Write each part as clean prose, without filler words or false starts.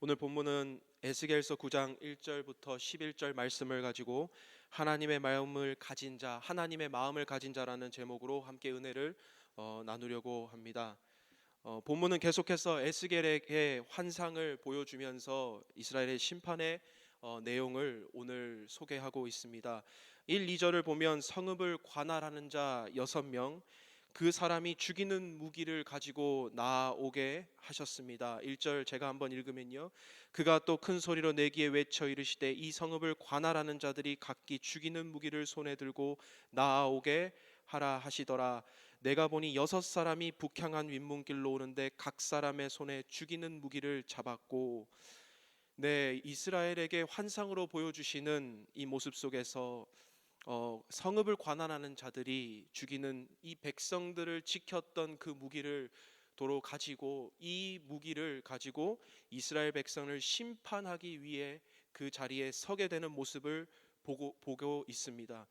오늘 본문은 에스겔서 9장 1절부터 11절 말씀을 가지고 하나님의 마음을 가진 자, 하나님의 마음을 가진 자라는 제목으로 함께 은혜를 나누려고 합니다. 본문은 계속해서 에스겔에게 환상을 보여주면서 이스라엘의 심판의 내용을 오늘 소개하고 있습니다. 1, 2절을 보면 성읍을 관할하는 자 6명, 그 사람이 죽이는 무기를 가지고 나오게 하셨습니다. 1절 제가 한번 읽으면요, 그가 또 큰 소리로 내기에 외쳐 이르시되 이 성읍을 관할하는 자들이 각기 죽이는 무기를 손에 들고 나오게 하라 하시더라. 내가 보니 6사람이 북향한 윗문길로 오는데 각 사람의 손에 죽이는 무기를 잡았고, 네, 이스라엘에게 환상으로 보여주시는 이 모습 속에서 성읍을 관할하는 자들이 죽이는 이 백성들을 지켰던 그 무기를 도로 가지고, 이 무기를 가지고 이스라엘 백성을 심판하기 위해 그 자리에 서게 되는 모습을 보고 있습니다.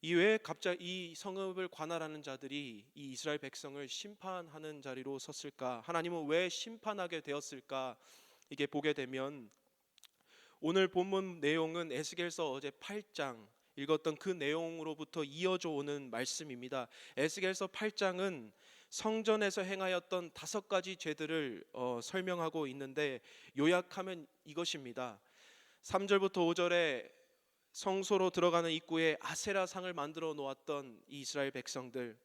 이외에 갑자기 이 성읍을 관할하는 자들이 이 이스라엘 백성을 심판하는 자리로 섰을까? 하나님은 왜 심판하게 되었을까? 이게 보게 되면 오늘 본문 내용은 에스겔서 어제 8장 읽었던 그 내용으로부터 이어져 오는 말씀입니다. 에스겔서 8장은 성전에서 행하였던 5가지 죄들을 설명하고 있는데, 요약하면 이것입니다. 3절부터 5절에 성소로 들어가는 입구에 아세라상을 만들어 놓았던 이 이스라엘 백성들,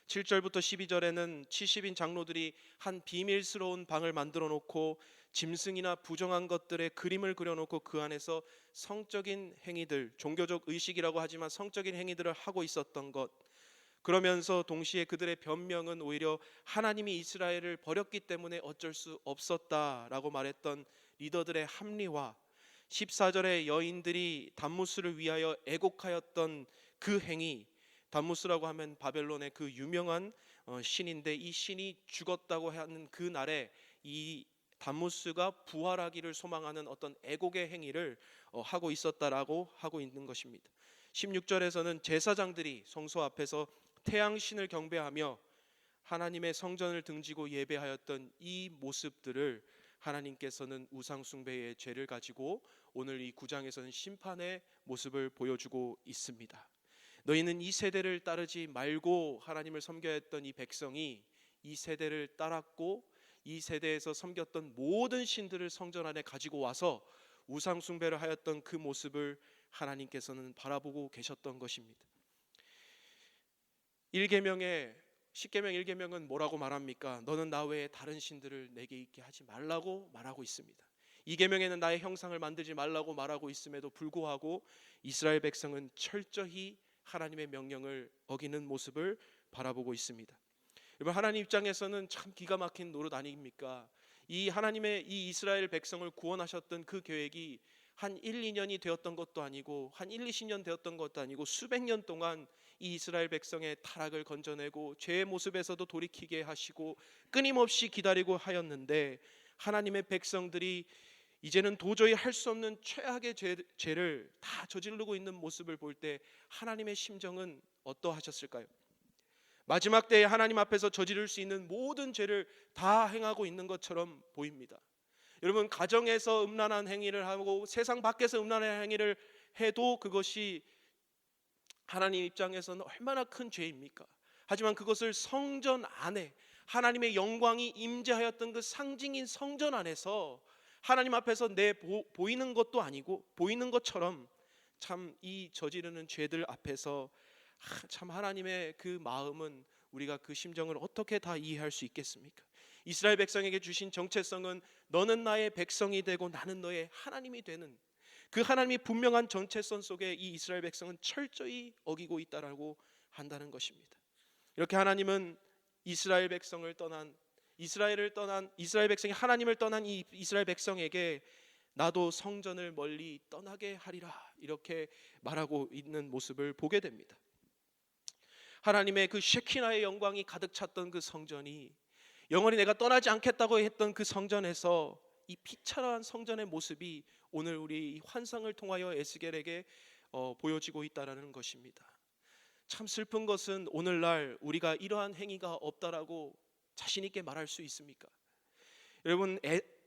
7절부터 12절에는 70인 장로들이 한 비밀스러운 방을 만들어 놓고 짐승이나 부정한 것들의 그림을 그려놓고 그 안에서 성적인 행위들, 종교적 의식이라고 하지만 성적인 행위들을 하고 있었던 것, 그러면서 동시에 그들의 변명은 오히려 하나님이 이스라엘을 버렸기 때문에 어쩔 수 없었다라고 말했던 리더들의 합리화, 14절에 여인들이 담무스를 위하여 애곡하였던 그 행위, 담무스라고 하면 바벨론의 그 유명한 신인데, 이 신이 죽었다고 하는 그 날에 이 담무스가 부활하기를 소망하는 어떤 애곡의 행위를 하고 있었다라고 하고 있는 것입니다. 16절에서는 제사장들이 성소 앞에서 태양신을 경배하며 하나님의 성전을 등지고 예배하였던 이 모습들을 하나님께서는 우상숭배의 죄를 가지고 오늘 이 9장에서는 심판의 모습을 보여주고 있습니다. 너희는 이 세대를 따르지 말고 하나님을 섬겨야 했던 이 백성이 이 세대를 따랐고, 이 세대에서 섬겼던 모든 신들을 성전 안에 가지고 와서 우상 숭배를 하였던 그 모습을 하나님께서는 바라보고 계셨던 것입니다. 10계명 1계명은 뭐라고 말합니까? 너는 나 외에 다른 신들을 내게 있게 하지 말라고 말하고 있습니다. 2계명에는 나의 형상을 만들지 말라고 말하고 있음에도 불구하고 이스라엘 백성은 철저히 하나님의 명령을 어기는 모습을 바라보고 있습니다. 여러분, 하나님 입장에서는 참 기가 막힌 노릇 아닙니까? 이 하나님의 이 이스라엘 백성을 구원하셨던 그 계획이 한 1, 2년이 되었던 것도 아니고 한 1, 20년 되었던 것도 아니고 수백 년 동안 이 이스라엘 백성의 타락을 건져내고 죄의 모습에서도 돌이키게 하시고 끊임없이 기다리고 하였는데, 하나님의 백성들이 이제는 도저히 할 수 없는 최악의 죄를 다 저지르고 있는 모습을 볼 때 하나님의 심정은 어떠하셨을까요? 마지막 때에 하나님 앞에서 저지를 수 있는 모든 죄를 다 행하고 있는 것처럼 보입니다. 여러분, 가정에서 음란한 행위를 하고 세상 밖에서 음란한 행위를 해도 그것이 하나님 입장에서는 얼마나 큰 죄입니까? 하지만 그것을 성전 안에 하나님의 영광이 임재하였던 그 상징인 성전 안에서 하나님 앞에서 보이는 것도 아니고 보이는 것처럼 참 이 저지르는 죄들 앞에서 참 하나님의 그 마음은, 우리가 그 심정을 어떻게 다 이해할 수 있겠습니까? 이스라엘 백성에게 주신 정체성은 너는 나의 백성이 되고 나는 너의 하나님이 되는 그 하나님이 분명한 정체성 속에 이 이스라엘 백성은 철저히 어기고 있다라고 한다는 것입니다. 이렇게 하나님은 이스라엘 백성을 떠난 이스라엘 백성이 하나님을 떠난 이 이스라엘 백성에게 나도 성전을 멀리 떠나게 하리라, 이렇게 말하고 있는 모습을 보게 됩니다. 하나님의 그 쉐키나의 영광이 가득 찼던 그 성전이 영원히 내가 떠나지 않겠다고 했던 그 성전에서 이 비참한 성전의 모습이 오늘 우리 환상을 통하여 에스겔에게 보여지고 있다라는 것입니다. 참 슬픈 것은 오늘날 우리가 이러한 행위가 없다라고 자신 있게 말할 수 있습니까? 여러분,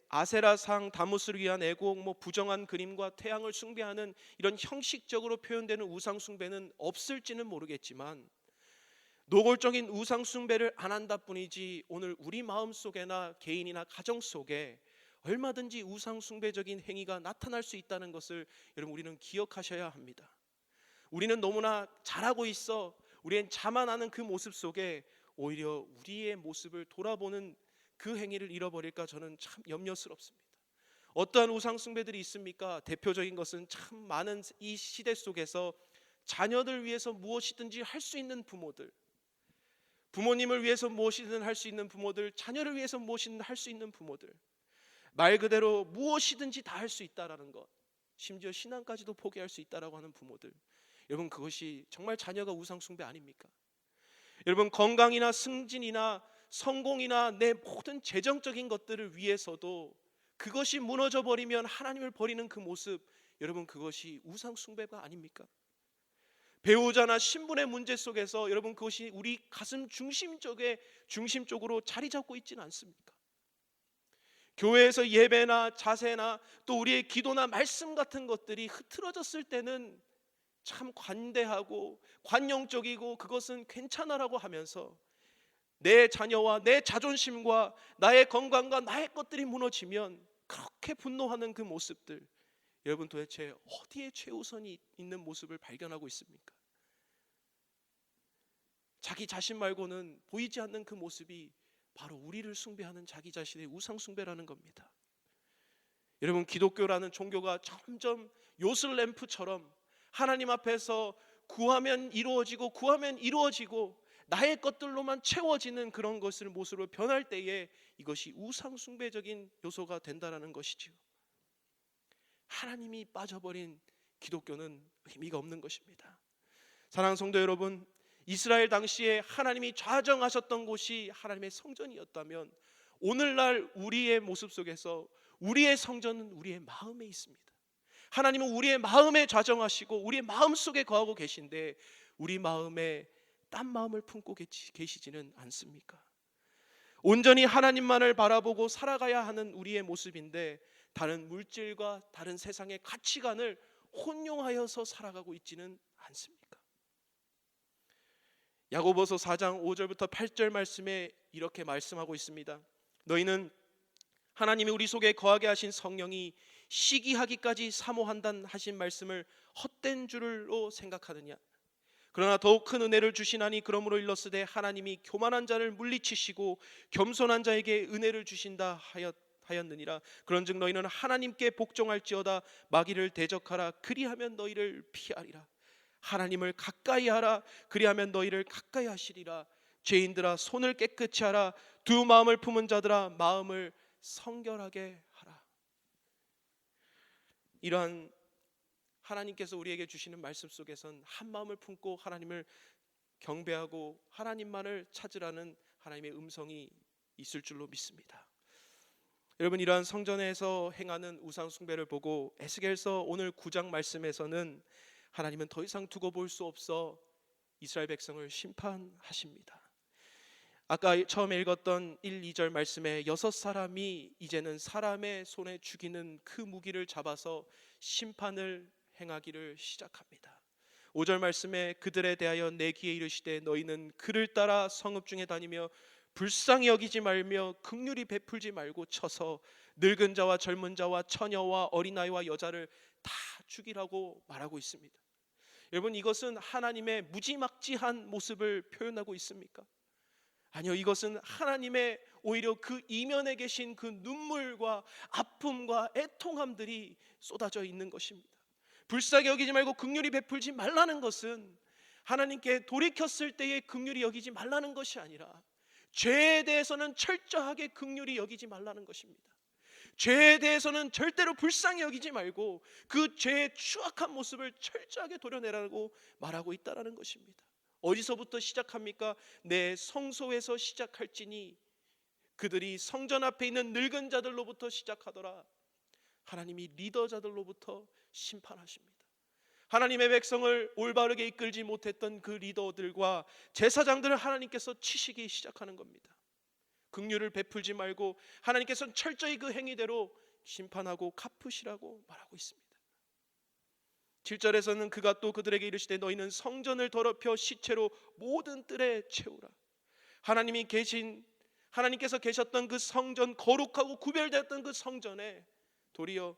아세라상 다무스를 위한 애곡, 부정한 그림과 태양을 숭배하는 이런 형식적으로 표현되는 우상 숭배는 없을지는 모르겠지만, 노골적인 우상 숭배를 안 한다 뿐이지 오늘 우리 마음 속에나 개인이나 가정 속에 얼마든지 우상 숭배적인 행위가 나타날 수 있다는 것을 여러분 우리는 기억하셔야 합니다. 우리는 너무나 잘하고 있어 우리는 자만하는 그 모습 속에 오히려 우리의 모습을 돌아보는 그 행위를 잃어버릴까 저는 참 염려스럽습니다. 어떠한 우상 숭배들이 있습니까? 대표적인 것은 참 많은 이 시대 속에서 자녀들 위해서 무엇이든지 할 수 있는 부모들, 부모님을 위해서 무엇이든 할 수 있는 부모들, 자녀를 위해서 무엇이든 할 수 있는 부모들, 말 그대로 무엇이든지 다 할 수 있다라는 것, 심지어 신앙까지도 포기할 수 있다라고 하는 부모들, 여러분 그것이 정말 자녀가 우상 숭배 아닙니까? 여러분 건강이나 승진이나 성공이나 내 모든 재정적인 것들을 위해서도 그것이 무너져 버리면 하나님을 버리는 그 모습, 여러분 그것이 우상 숭배가 아닙니까? 배우자나 신분의 문제 속에서 여러분 그것이 우리 가슴 중심적으로 자리 잡고 있지는 않습니까? 교회에서 예배나 자세나 또 우리의 기도나 말씀 같은 것들이 흐트러졌을 때는 참 관대하고 관용적이고 그것은 괜찮아라고 하면서 내 자녀와 내 자존심과 나의 건강과 나의 것들이 무너지면 그렇게 분노하는 그 모습들, 여러분 도대체 어디에 최우선이 있는 모습을 발견하고 있습니까? 자기 자신 말고는 보이지 않는 그 모습이 바로 우리를 숭배하는 자기 자신의 우상 숭배라는 겁니다. 여러분 기독교라는 종교가 점점 요술램프처럼 하나님 앞에서 구하면 이루어지고 나의 것들로만 채워지는 그런 것을 모습으로 변할 때에 이것이 우상 숭배적인 요소가 된다는 것이지요. 하나님이 빠져버린 기독교는 의미가 없는 것입니다. 사랑하는 성도 여러분, 이스라엘 당시에 하나님이 좌정하셨던 곳이 하나님의 성전이었다면 오늘날 우리의 모습 속에서 우리의 성전은 우리의 마음에 있습니다. 하나님은 우리의 마음에 좌정하시고 우리의 마음속에 거하고 계신데 우리 마음에 딴 마음을 품고 계시지는 않습니까? 온전히 하나님만을 바라보고 살아가야 하는 우리의 모습인데 다른 물질과 다른 세상의 가치관을 혼용하여서 살아가고 있지는 않습니까? 야고보서 4장 5절부터 8절 말씀에 이렇게 말씀하고 있습니다. 너희는 하나님이 우리 속에 거하게 하신 성령이 시기하기까지 사모한다는 하신 말씀을 헛된 줄로 생각하느냐? 그러나 더욱 큰 은혜를 주시나니 그러므로 일렀으되 하나님이 교만한 자를 물리치시고 겸손한 자에게 은혜를 주신다 하였느니라. 그런즉 너희는 하나님께 복종할지어다. 마귀를 대적하라. 그리하면 너희를 피하리라. 하나님을 가까이 하라. 그리하면 너희를 가까이 하시리라. 죄인들아 손을 깨끗이 하라. 두 마음을 품은 자들아 마음을 성결하게 하라. 이러한 하나님께서 우리에게 주시는 말씀 속에선 한 마음을 품고 하나님을 경배하고 하나님만을 찾으라는 하나님의 음성이 있을 줄로 믿습니다. 여러분 이러한 성전에서 행하는 우상 숭배를 보고 에스겔서 오늘 9장 말씀에서는 하나님은 더 이상 두고 볼 수 없어 이스라엘 백성을 심판하십니다. 아까 처음에 읽었던 1, 2절 말씀에 6사람이 이제는 사람의 손에 죽이는 그 무기를 잡아서 심판을 행하기를 시작합니다. 5절 말씀에 그들에 대하여 내 귀에 이르시되 너희는 그를 따라 성읍 중에 다니며 불쌍히 여기지 말며 긍휼히 베풀지 말고 쳐서 늙은 자와 젊은 자와 처녀와 어린아이와 여자를 다 죽이라고 말하고 있습니다. 여러분 이것은 하나님의 무지막지한 모습을 표현하고 있습니까? 아니요, 이것은 하나님의 오히려 그 이면에 계신 그 눈물과 아픔과 애통함들이 쏟아져 있는 것입니다. 불쌍히 여기지 말고 긍휼히 베풀지 말라는 것은 하나님께 돌이켰을 때의 긍휼히 여기지 말라는 것이 아니라 죄에 대해서는 철저하게 긍휼히 여기지 말라는 것입니다. 죄에 대해서는 절대로 불쌍히 여기지 말고 그 죄의 추악한 모습을 철저하게 도려내라고 말하고 있다는 것입니다. 어디서부터 시작합니까? 내 성소에서 시작할지니 그들이 성전 앞에 있는 늙은 자들로부터 시작하더라. 하나님이 리더자들로부터 심판하십니다. 하나님의 백성을 올바르게 이끌지 못했던 그 리더들과 제사장들을 하나님께서 치시기 시작하는 겁니다. 긍휼을 베풀지 말고 하나님께서는 철저히 그 행위대로 심판하고 갚으시라고 말하고 있습니다. 7절에서는 그가 또 그들에게 이르시되 너희는 성전을 더럽혀 시체로 모든 뜰에 채우라. 하나님께서 계셨던 그 성전, 거룩하고 구별되었던 그 성전에 도리어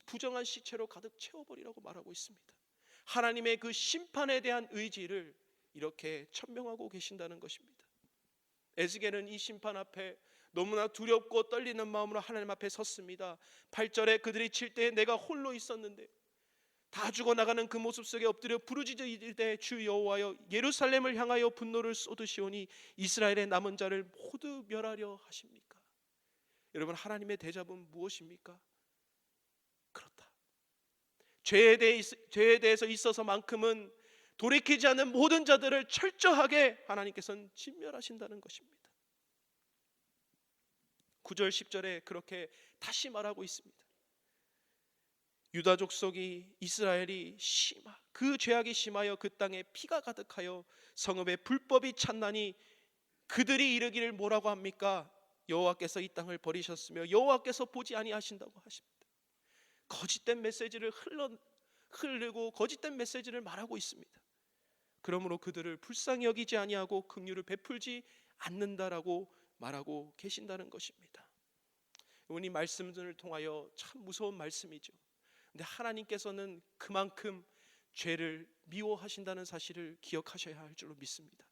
부정한 시체로 가득 채워버리라고 말하고 있습니다. 하나님의 그 심판에 대한 의지를 이렇게 천명하고 계신다는 것입니다. 에스겔은 이 심판 앞에 너무나 두렵고 떨리는 마음으로 하나님 앞에 섰습니다. 8절에 그들이 칠 때에 내가 홀로 있었는데 다 죽어나가는 그 모습 속에 엎드려 부르짖어 이르되 주 여호와여 예루살렘을 향하여 분노를 쏟으시오니 이스라엘의 남은 자를 모두 멸하려 하십니까? 여러분, 하나님의 대접은 무엇입니까? 그렇다. 죄에 대해서 있어서만큼은 돌이키지 않는 모든 자들을 철저하게 하나님께서는 진멸하신다는 것입니다. 9절 10절에 그렇게 다시 말하고 있습니다. 유다 족속이 이스라엘이 그 죄악이 심하여 그 땅에 피가 가득하여 성읍에 불법이 찬나니 그들이 이르기를 뭐라고 합니까? 여호와께서 이 땅을 버리셨으며 여호와께서 보지 아니하신다고 하십니다. 거짓된 메시지를 흐르고 거짓된 메시지를 말하고 있습니다. 그러므로 그들을 불쌍히 여기지 아니하고 긍휼을 베풀지 않는다라고 말하고 계신다는 것입니다. 이 말씀들을 통하여 참 무서운 말씀이죠. 근데 하나님께서는 그만큼 죄를 미워하신다는 사실을 기억하셔야 할 줄로 믿습니다.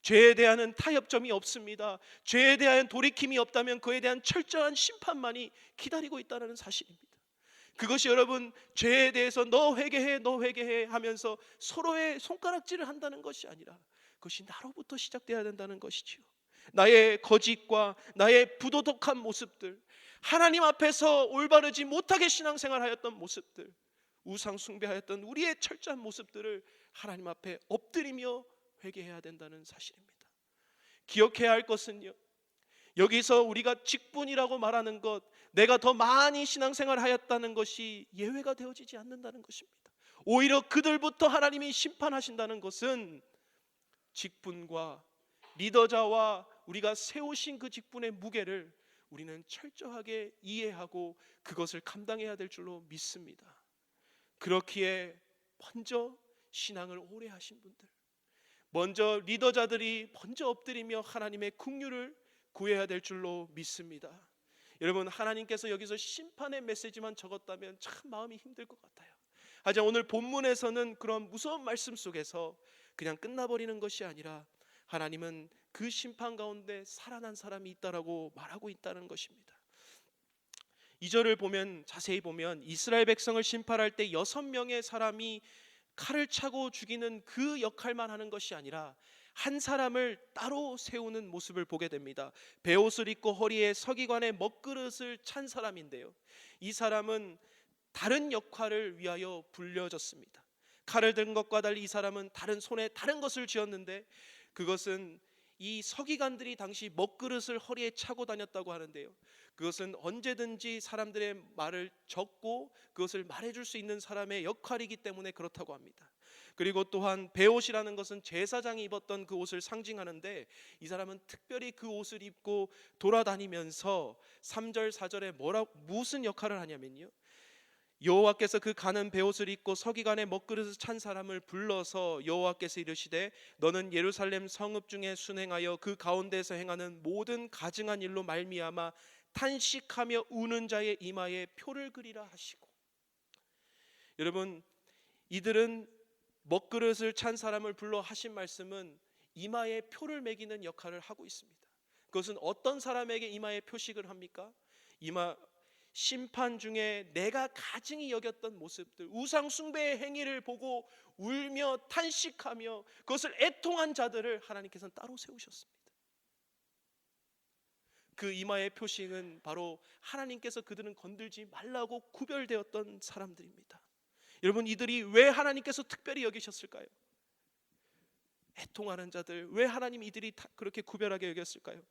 죄에 대한 타협점이 없습니다. 죄에 대한 돌이킴이 없다면 그에 대한 철저한 심판만이 기다리고 있다는 사실입니다. 그것이 여러분, 죄에 대해서 너 회개해 하면서 서로의 손가락질을 한다는 것이 아니라 그것이 나로부터 시작돼야 된다는 것이지요. 나의 거짓과 나의 부도덕한 모습들, 하나님 앞에서 올바르지 못하게 신앙생활하였던 모습들, 우상 숭배하였던 우리의 철저한 모습들을 하나님 앞에 엎드리며 회개해야 된다는 사실입니다. 기억해야 할 것은요, 여기서 우리가 직분이라고 말하는 것, 내가 더 많이 신앙생활하였다는 것이 예외가 되어지지 않는다는 것입니다. 오히려 그들부터 하나님이 심판하신다는 것은 직분과 리더자와 우리가 세우신 그 직분의 무게를 우리는 철저하게 이해하고 그것을 감당해야 될 줄로 믿습니다. 그렇기에 먼저 신앙을 오래 하신 분들, 먼저 리더자들이 먼저 엎드리며 하나님의 긍휼을 구해야 될 줄로 믿습니다. 여러분, 하나님께서 여기서 심판의 메시지만 적었다면 참 마음이 힘들 것 같아요. 하지만 오늘 본문에서는 그런 무서운 말씀 속에서 그냥 끝나버리는 것이 아니라 하나님은 그 심판 가운데 살아난 사람이 있다라고 말하고 있다는 것입니다. 2절을 보면, 자세히 보면 이스라엘 백성을 심판할 때 6명의 사람이 칼을 차고 죽이는 그 역할만 하는 것이 아니라 한 사람을 따로 세우는 모습을 보게 됩니다. 베옷을 입고 허리에 서기관의 먹그릇을 찬 사람인데요, 이 사람은 다른 역할을 위하여 불려졌습니다. 칼을 든 것과 달리 이 사람은 다른 손에 다른 것을 쥐었는데, 그것은 이 서기관들이 당시 먹그릇을 허리에 차고 다녔다고 하는데요, 그것은 언제든지 사람들의 말을 적고 그것을 말해줄 수 있는 사람의 역할이기 때문에 그렇다고 합니다. 그리고 또한 베옷이라는 것은 제사장이 입었던 그 옷을 상징하는데, 이 사람은 특별히 그 옷을 입고 돌아다니면서 3절 4절에 무슨 역할을 하냐면요, 여호와께서 그 가는 베옷을 입고 서기관의 먹그릇을 찬 사람을 불러서 여호와께서 이르시되 너는 예루살렘 성읍 중에 순행하여 그 가운데에서 행하는 모든 가증한 일로 말미암아 탄식하며 우는 자의 이마에 표를 그리라 하시고, 여러분, 이들은 먹그릇을 찬 사람을 불러 하신 말씀은 이마에 표를 매기는 역할을 하고 있습니다. 그것은 어떤 사람에게 이마에 표식을 합니까? 심판 중에 내가 가증히 여겼던 모습들, 우상 숭배의 행위를 보고 울며 탄식하며 그것을 애통한 자들을 하나님께서는 따로 세우셨습니다. 그 이마의 표식은 바로 하나님께서 그들은 건들지 말라고 구별되었던 사람들입니다. 여러분, 이들이 왜 하나님께서 특별히 여기셨을까요? 애통하는 자들, 왜 하나님 이들이 그렇게 구별하게 여겼을까요?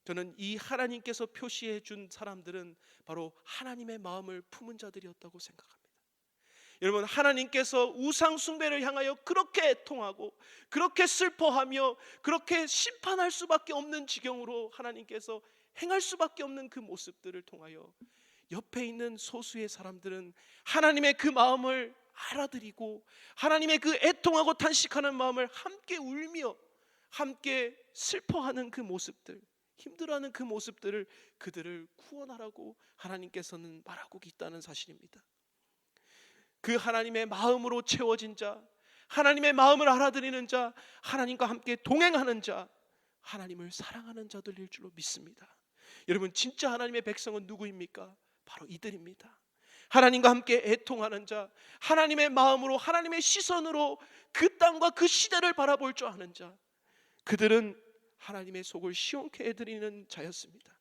저는 이 하나님께서 표시해 준 사람들은 바로 하나님의 마음을 품은 자들이었다고 생각합니다. 여러분, 하나님께서 우상 숭배를 향하여 그렇게 애통하고 그렇게 슬퍼하며 그렇게 심판할 수밖에 없는 지경으로 하나님께서 행할 수밖에 없는 그 모습들을 통하여 옆에 있는 소수의 사람들은 하나님의 그 마음을 알아들이고 하나님의 그 애통하고 탄식하는 마음을 함께 울며 함께 슬퍼하는 그 모습들, 힘들어하는 그 모습들을 그들을 구원하라고 하나님께서는 말하고 있다는 사실입니다. 그 하나님의 마음으로 채워진 자, 하나님의 마음을 알아들이는 자, 하나님과 함께 동행하는 자, 하나님을 사랑하는 자들일 줄로 믿습니다. 여러분, 진짜 하나님의 백성은 누구입니까? 바로 이들입니다. 하나님과 함께 애통하는 자, 하나님의 마음으로 하나님의 시선으로 그 땅과 그 시대를 바라볼 줄 아는 자, 그들은 하나님의 속을 시원케 해드리는 자였습니다.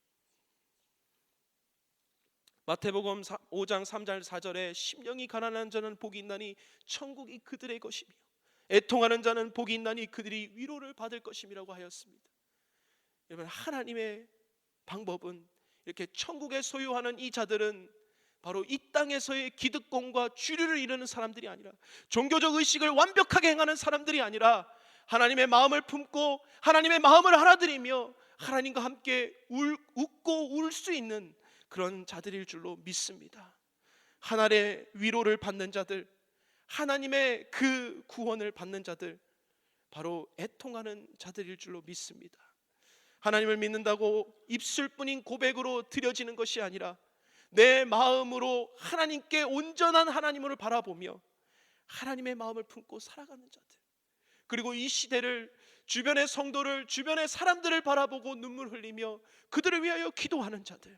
마태복음 5장 3절 4절에 심령이 가난한 자는 복이 있나니 천국이 그들의 것이며 애통하는 자는 복이 있나니 그들이 위로를 받을 것임이라고 하였습니다. 여러분, 하나님의 방법은 이렇게 천국에 소유하는 이 자들은 바로 이 땅에서의 기득권과 주류를 이루는 사람들이 아니라, 종교적 의식을 완벽하게 행하는 사람들이 아니라 하나님의 마음을 품고 하나님의 마음을 알아들이며 하나님과 함께 웃고 울 수 있는 그런 자들일 줄로 믿습니다. 하나님의 위로를 받는 자들, 하나님의 그 구원을 받는 자들, 바로 애통하는 자들일 줄로 믿습니다. 하나님을 믿는다고 입술뿐인 고백으로 드려지는 것이 아니라 내 마음으로 하나님께 온전한 하나님을 바라보며 하나님의 마음을 품고 살아가는 자들, 그리고 이 시대를, 주변의 성도를, 주변의 사람들을 바라보고 눈물 흘리며 그들을 위하여 기도하는 자들,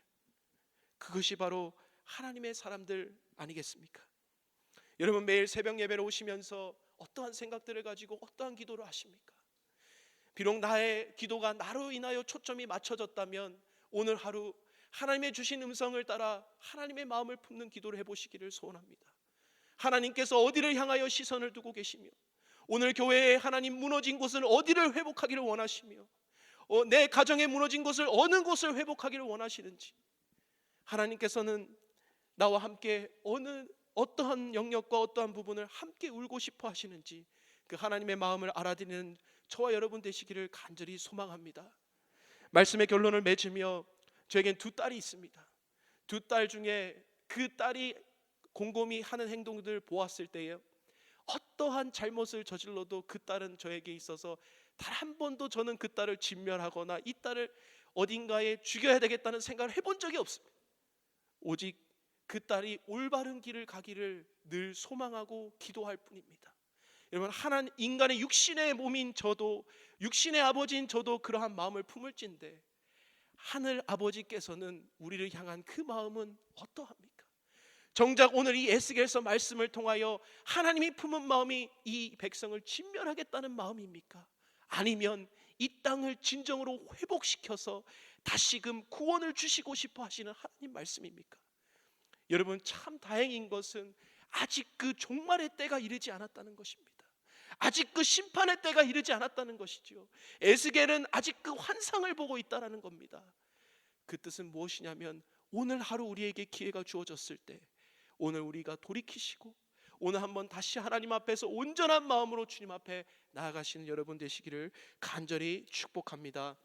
그것이 바로 하나님의 사람들 아니겠습니까? 여러분, 매일 새벽 예배를 오시면서 어떠한 생각들을 가지고 어떠한 기도를 하십니까? 비록 나의 기도가 나로 인하여 초점이 맞춰졌다면 오늘 하루 하나님의 주신 음성을 따라 하나님의 마음을 품는 기도를 해보시기를 소원합니다. 하나님께서 어디를 향하여 시선을 두고 계시며 오늘 교회에 하나님 무너진 곳을 어디를 회복하기를 원하시며 내 가정에 무너진 곳을 어느 곳을 회복하기를 원하시는지, 하나님께서는 나와 함께 어떠한 영역과 어떠한 부분을 함께 울고 싶어 하시는지 그 하나님의 마음을 알아듣는 저와 여러분 되시기를 간절히 소망합니다. 말씀의 결론을 맺으며, 저에겐 두 딸이 있습니다. 두 딸 중에 그 딸이 곰곰이 하는 행동들을 보았을 때에 어떠한 잘못을 저질러도 그 딸은 저에게 있어서 단 한 번도 저는 그 딸을 진멸하거나 이 딸을 어딘가에 죽여야 되겠다는 생각을 해본 적이 없습니다. 오직 그 딸이 올바른 길을 가기를 늘 소망하고 기도할 뿐입니다. 여러분, 하나님, 인간의 육신의 몸인 저도, 육신의 아버지인 저도 그러한 마음을 품을진데 하늘 아버지께서는 우리를 향한 그 마음은 어떠합니까? 정작 오늘 이 에스겔서 말씀을 통하여 하나님이 품은 마음이 이 백성을 진멸하겠다는 마음입니까? 아니면 이 땅을 진정으로 회복시켜서 다시금 구원을 주시고 싶어 하시는 하나님 말씀입니까? 여러분, 참 다행인 것은 아직 그 종말의 때가 이르지 않았다는 것입니다. 아직 그 심판의 때가 이르지 않았다는 것이지요. 에스겔은 아직 그 환상을 보고 있다는 겁니다. 그 뜻은 무엇이냐면 오늘 하루 우리에게 기회가 주어졌을 때 오늘 우리가 돌이키시고 오늘 한번 다시 하나님 앞에서 온전한 마음으로 주님 앞에 나아가시는 여러분 되시기를 간절히 축복합니다.